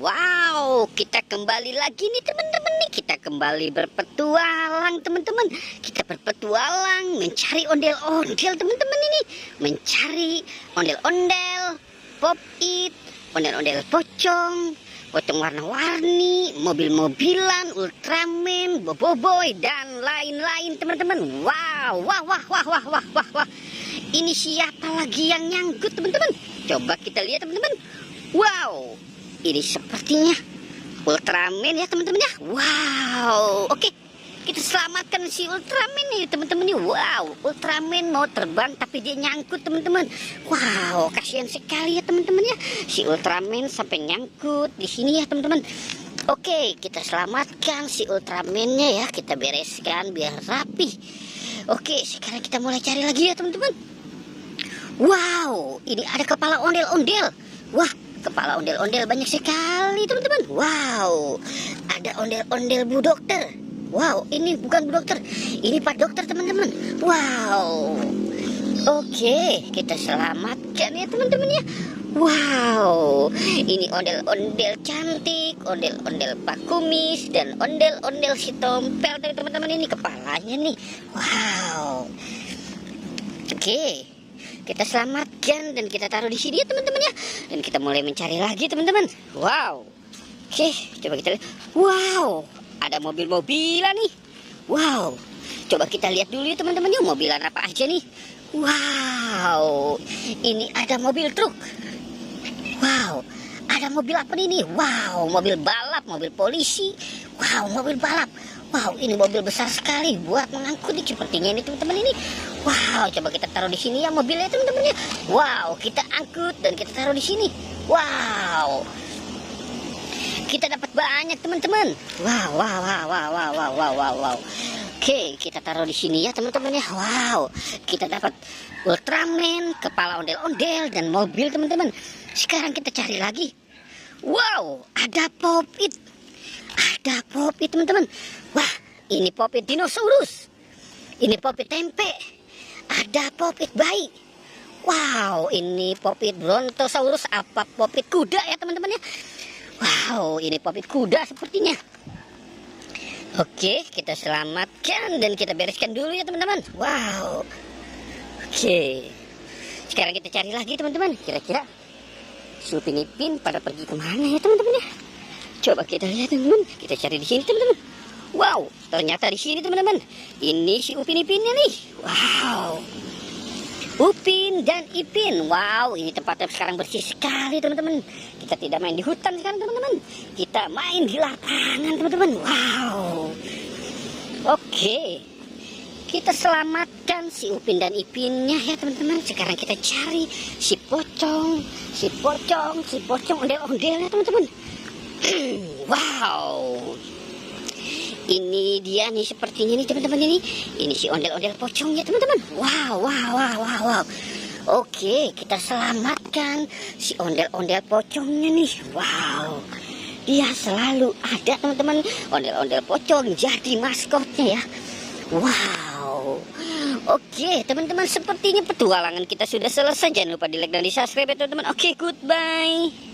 Wow, kita kembali lagi nih teman-teman nih. Kita kembali berpetualang teman-teman. Kita berpetualang mencari ondel-ondel teman-teman ini. Mencari ondel-ondel, pop-it, ondel-ondel pocong, pocong warna-warni, mobil-mobilan, Ultraman, Boboiboy dan lain-lain teman-teman. Wow, wah, wah, wah, wah, wah, wah, wah. Ini siapa lagi yang nyangkut teman-teman? Coba kita lihat teman-teman. Wow, ini sepertinya Ultraman ya teman-teman ya. Wow, oke, kita selamatkan si Ultraman nih teman-teman nih. Wow, Ultraman mau terbang tapi dia nyangkut teman-teman. Wow, kasihan sekali ya teman-teman ya. Si Ultraman sampai nyangkut di sini ya teman-teman. Oke, kita selamatkan si Ultramannya ya. Kita bereskan biar rapi. Oke, sekarang kita mulai cari lagi ya teman-teman. Wow, ini ada kepala ondel-ondel. Wah, kepala ondel-ondel banyak sekali teman-teman. Wow, ada ondel-ondel Bu Dokter. Wow, ini bukan Bu Dokter, ini Pak Dokter teman-teman. Wow, oke, kita selamatkan ya teman-teman ya. Wow, ini ondel-ondel cantik, ondel-ondel Pak Kumis, dan ondel-ondel si Tompel teman-teman. Ini kepalanya nih. Wow, oke, kita selamatkan dan kita taruh di sini ya teman-teman ya. Dan kita mulai mencari lagi teman-teman. Wow, oke, coba kita lihat. Wow, ada mobil-mobilan nih. Wow, coba kita lihat dulu ya teman-teman ya, mobilan apa aja nih. Wow, ini ada mobil truk. Wow, ada mobil apa nih? Wow, mobil balap, mobil polisi. Wow, mobil balap. Wow, ini mobil besar sekali buat mengangkut nih sepertinya ini teman-teman ini. Wow, coba kita taruh di sini ya mobilnya teman-teman ya. Wow, kita angkut dan kita taruh di sini. Wow, kita dapat banyak teman-teman. Wow, wow, wow, wow, wow, wow, wow, wow, wow. Oke, kita taruh di sini ya teman-teman ya. Wow, kita dapat Ultraman, kepala ondel-ondel, dan mobil teman-teman. Sekarang kita cari lagi. Wow, ada pop-it. Ada pop-it teman-teman. Wah, ini pop-it dinosaurus. Ini pop-it tempe. Ada pop-it bayi. Wow, ini pop-it brontosaurus, apa pop-it kuda ya teman-teman ya. Wow, ini pop-it kuda sepertinya. Oke, kita selamatkan dan kita bereskan dulu ya teman-teman. Wow, oke, sekarang kita cari lagi teman-teman. Kira-kira Upin Ipin pada pergi kemana ya teman-teman ya. Coba kita lihat teman-teman. Kita cari di sini teman-teman. Wow, ternyata di sini teman-teman. Ini si Upin Ipinnya nih. Wow, Upin dan Ipin. Wow, ini tempatnya sekarang bersih sekali teman-teman. Kita tidak main di hutan sekarang teman-teman. Kita main di lapangan teman-teman. Wow, oke, kita selamatkan si Upin dan Ipinnya ya teman-teman. Sekarang kita cari si pocong ondel-ondel ya teman-teman. Wow, ini dia nih sepertinya nih teman-teman ini. Ini si ondel-ondel pocongnya teman-teman. Wow, wow, wow, wow, wow. Oke, kita selamatkan si ondel-ondel pocongnya nih. Wow, dia selalu ada teman-teman. Ondel-ondel pocong jadi maskotnya ya. Wow, oke teman-teman, sepertinya petualangan kita sudah selesai. Jangan lupa di like dan di subscribe ya teman-teman. Oke, goodbye.